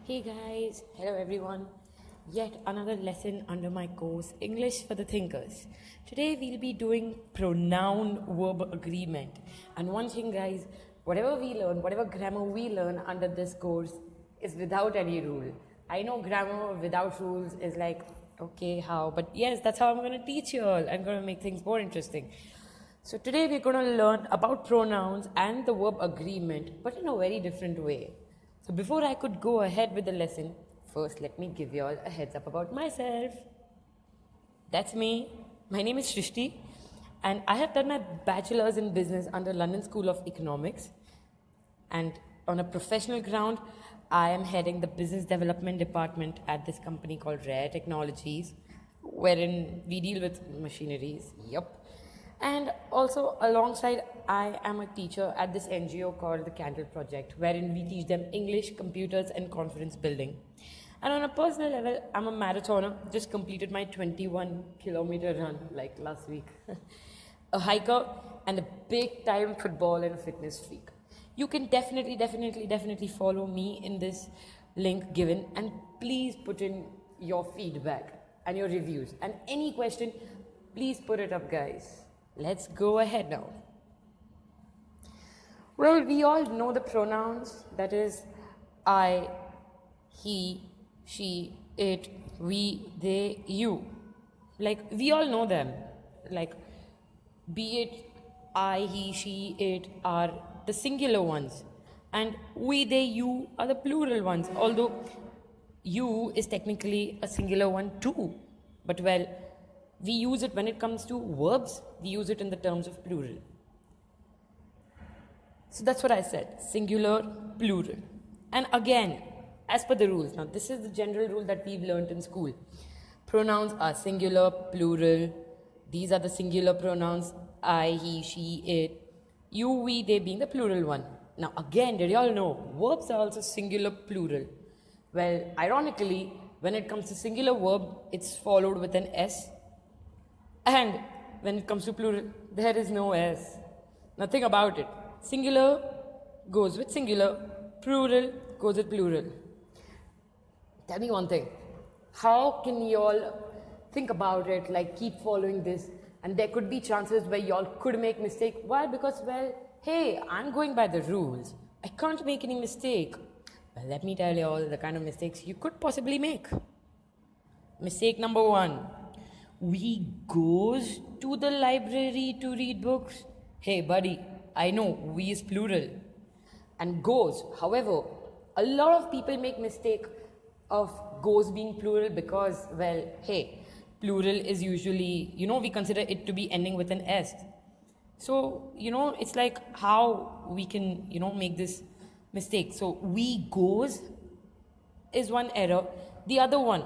Hey guys, hello everyone. Yet another lesson under my course, English for the Thinkers. Today we'll be doing pronoun verb agreement. And one thing guys, whatever we learn, whatever grammar we learn under this course is without any rule. I know grammar without rules is like, okay, how? But yes, that's how I'm going to teach you all. I'm going to make things more interesting. So today we're going to learn about pronouns and the verb agreement, but in a very different way. So before I could go ahead with the lesson, first let me give you all a heads up about myself. That's me. My name is Shrishti and I have done my bachelor's in business under London School of Economics. And on a professional ground, I am heading the business development department at this company called Rare Technologies, wherein we deal with machineries. Yup. And also alongside, I am a teacher at this NGO called the Candle Project, wherein we teach them English, computers and confidence building. And on a personal level, I'm a marathoner, just completed my 21-kilometer run like last week. A hiker and a big time football and fitness freak. You can definitely follow me in this link given, and please put in your feedback and your reviews. And any question, please put it up guys. Let's go ahead now. Well, we all know the pronouns, that is I, he, she, it, we, they, you. Like, we all know them. Like, be it I, he, she, it are the singular ones, and we, they, you are the plural ones, although you is technically a singular one too. But well, we use it when it comes to verbs, we use it in the terms of plural. So that's what I said, singular, plural. And again, as per the rules, now this is the general rule that we've learned in school. Pronouns are singular, plural. These are the singular pronouns, I, he, she, it, you, we, they being the plural one. Now again, did you all know, verbs are also singular, plural. Well, ironically, when it comes to singular verb, it's followed with an S. And when it comes to plural, there is no S. Nothing about it. Singular goes with singular, plural goes with plural. Tell me one thing. How can you all think about it, like keep following this, and there could be chances where you all could make mistake? Why? Because, well, hey, I'm going by the rules. I can't make any mistake. Well, let me tell you all the kind of mistakes you could possibly make. Mistake number 1. We goes to the library to read books. Hey buddy, I know we is plural. And goes, however, a lot of people make mistake of goes being plural because, well, hey, plural is usually, we consider it to be ending with an S. So, it's like how we can, make this mistake. So, we goes is one error. The other one,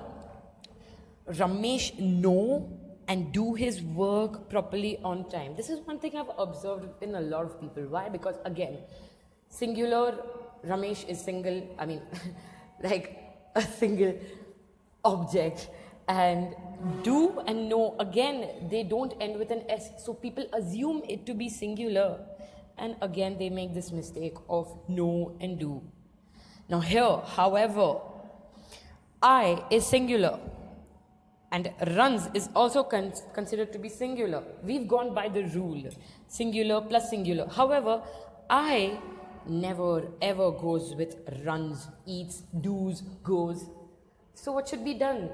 Ramesh know and do his work properly on time. This is one thing I've observed in a lot of people. Why? Because again, singular, Ramesh is single, like a single object. And do and know, again, they don't end with an S. So people assume it to be singular. And again, they make this mistake of know and do. Now here, however, I is singular. And runs is also considered to be singular. We've gone by the rule, singular plus singular. However, I never ever goes with runs, eats, does, goes. So what should be done?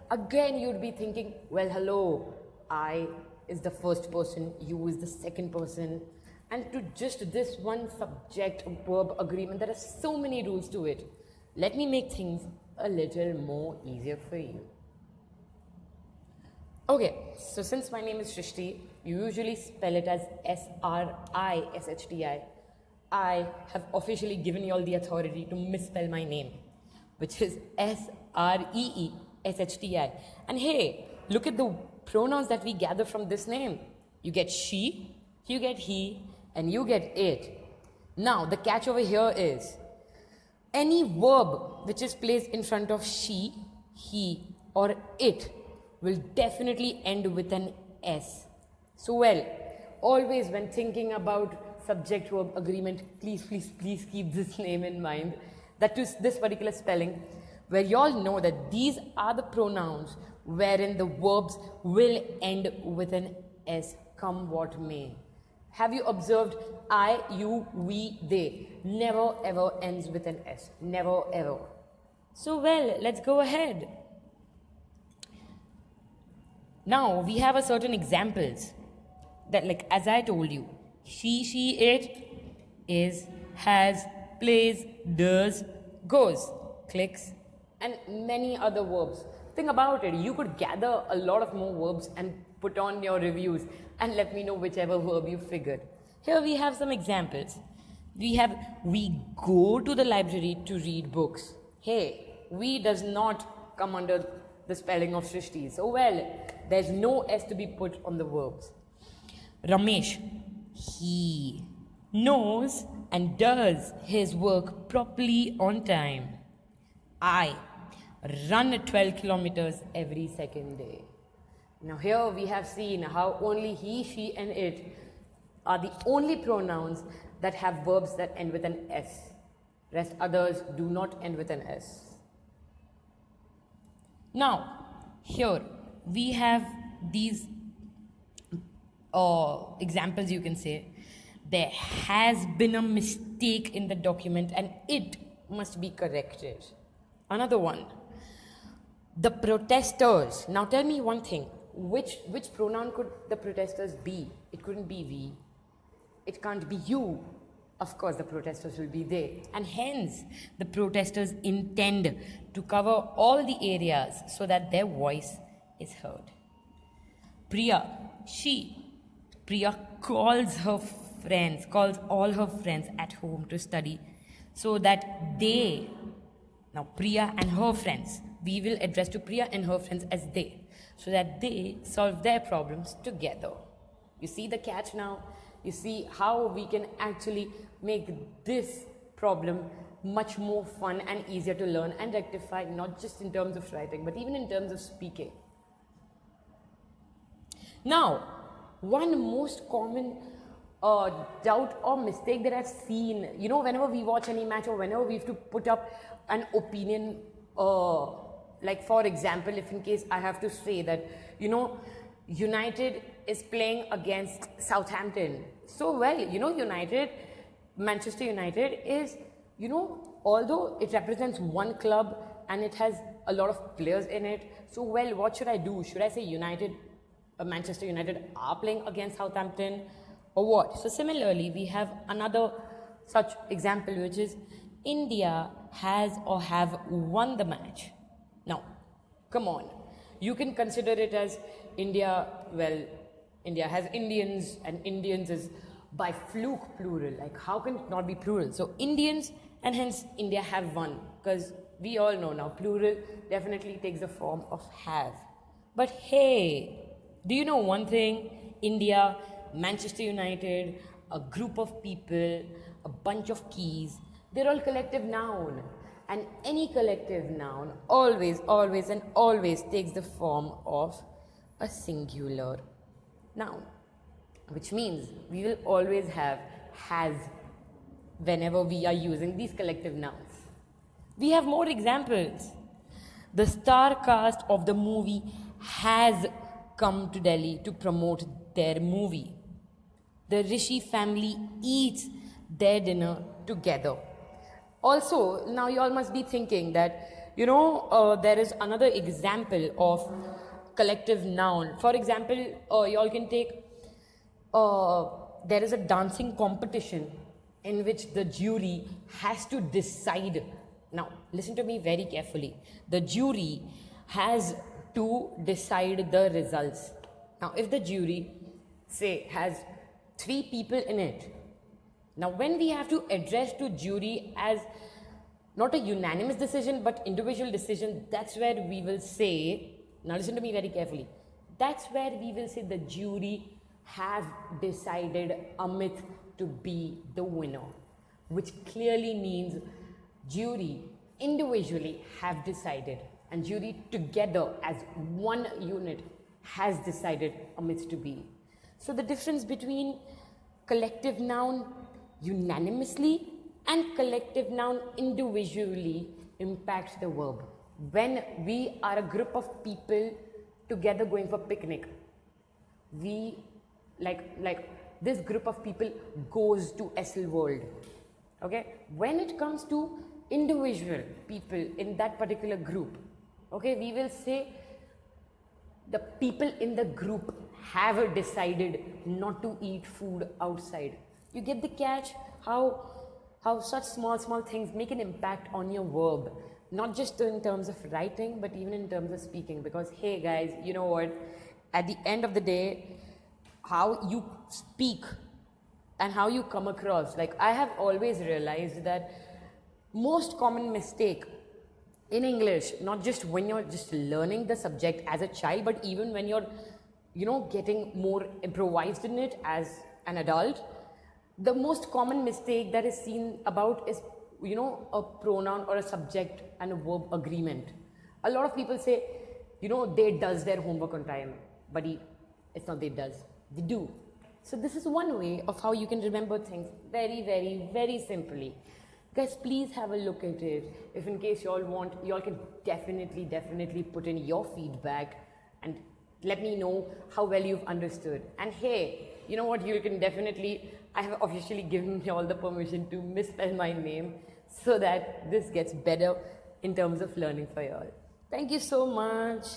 Again, you'd be thinking, well, hello, I is the first person, you is the second person. And to just this one subject-verb agreement, there are so many rules to it. Let me make things a little more easier for you. Okay, so since my name is Shrishti, you usually spell it as S-R-I-S-H-T-I. I have officially given you all the authority to misspell my name, which is S-R-E-E-S-H-T-I. And hey, look at the pronouns that we gather from this name. You get she, you get he, and you get it. Now, the catch over here is, any verb which is placed in front of she, he, or it will definitely end with an S. So well, always when thinking about subject-verb agreement, please keep this name in mind. that to this particular spelling, where you all know that these are the pronouns wherein the verbs will end with an S, come what may. Have you observed I, you, we, they never ever ends with an S, never ever. So well, let's go ahead. Now we have a certain examples that, like as I told you, she, it, is, has, plays, does, goes, clicks, and many other verbs. Think about it, you could gather a lot of more verbs and put on your reviews and let me know whichever verb you figured. Here we have some examples. We go to the library to read books. Hey, we does not come under the spelling of Shrishti. So well, there's no S to be put on the verbs. Ramesh, he knows and does his work properly on time. I run 12 kilometers every second day. Now here we have seen how only he, she and it are the only pronouns that have verbs that end with an S. Rest others do not end with an S. Now here we have these examples, you can say. There has been a mistake in the document and it must be corrected. Another one. The protesters. Now tell me one thing. Which pronoun could the protesters be? It couldn't be we. It can't be you. Of course, the protesters will be they. And hence, the protesters intend to cover all the areas so that their voice is heard. Priya, Priya calls all her friends at home to study so that they, now Priya and her friends, we will address to Priya and her friends as they, so that they solve their problems together. You see the catch now? You see how we can actually make this problem much more fun and easier to learn and rectify, not just in terms of writing, but even in terms of speaking. Now, one most common doubt or mistake that I've seen, you know, whenever we watch any match or whenever we have to put up an opinion, like for example, if in case I have to say that, you know, United is playing against Southampton. So well, you know, Manchester United is, you know, although it represents one club and it has a lot of players in it, so well, what should I do? Should I say Manchester United are playing against Southampton or what? So similarly, we have another such example, which is India has or have won the match. Now, come on, you can consider it as India, well, India has Indians and Indians is by fluke plural, like how can it not be plural? So Indians and hence India have won, because we all know now plural definitely takes the form of have. But hey, do you know one thing? India, Manchester United, a group of people, a bunch of keys, they're all collective noun. And any collective noun always takes the form of a singular noun, which means we will always have has whenever we are using these collective nouns. We have more examples. The star cast of the movie has come to Delhi to promote their movie. The Rishi family eats their dinner together. Also, now you all must be thinking that, you know, there is another example of collective noun. For example, you all can take, there is a dancing competition in which the jury has to decide. Now, listen to me very carefully. The jury has to decide the results. Now, if the jury, say, has 3 people in it, now when we have to address to jury as not a unanimous decision but individual decision, that's where we will say, now listen to me very carefully, that's where we will say the jury have decided Amit to be the winner, which clearly means jury individually have decided and jury together as one unit has decided Amit to be. So the difference between collective noun unanimously And collective noun individually impacts the verb. When we are a group of people together going for picnic, we like this group of people goes to SL World. Okay, when it comes to individual people in that particular group, okay, we will say the people in the group have decided not to eat food outside. You get the catch? How such small things make an impact on your verb, not just in terms of writing but even in terms of speaking. Because hey guys, you know what, at the end of the day, how you speak and how you come across, like I have always realized that most common mistake in English, not just when you're just learning the subject as a child, but even when you're, you know, getting more improvised in it as an adult, the most common mistake that is seen about is, you know, a pronoun or a subject and a verb agreement. A lot of people say, you know, they does their homework on time. Buddy, it's not they does, they do. So this is one way of how you can remember things very simply. Guys, please have a look at it. If in case y'all want, y'all can definitely put in your feedback and let me know how well you've understood. And hey, you know what, you can definitely, I have officially given you all the permission to misspell my name so that this gets better in terms of learning for y'all. Thank you so much.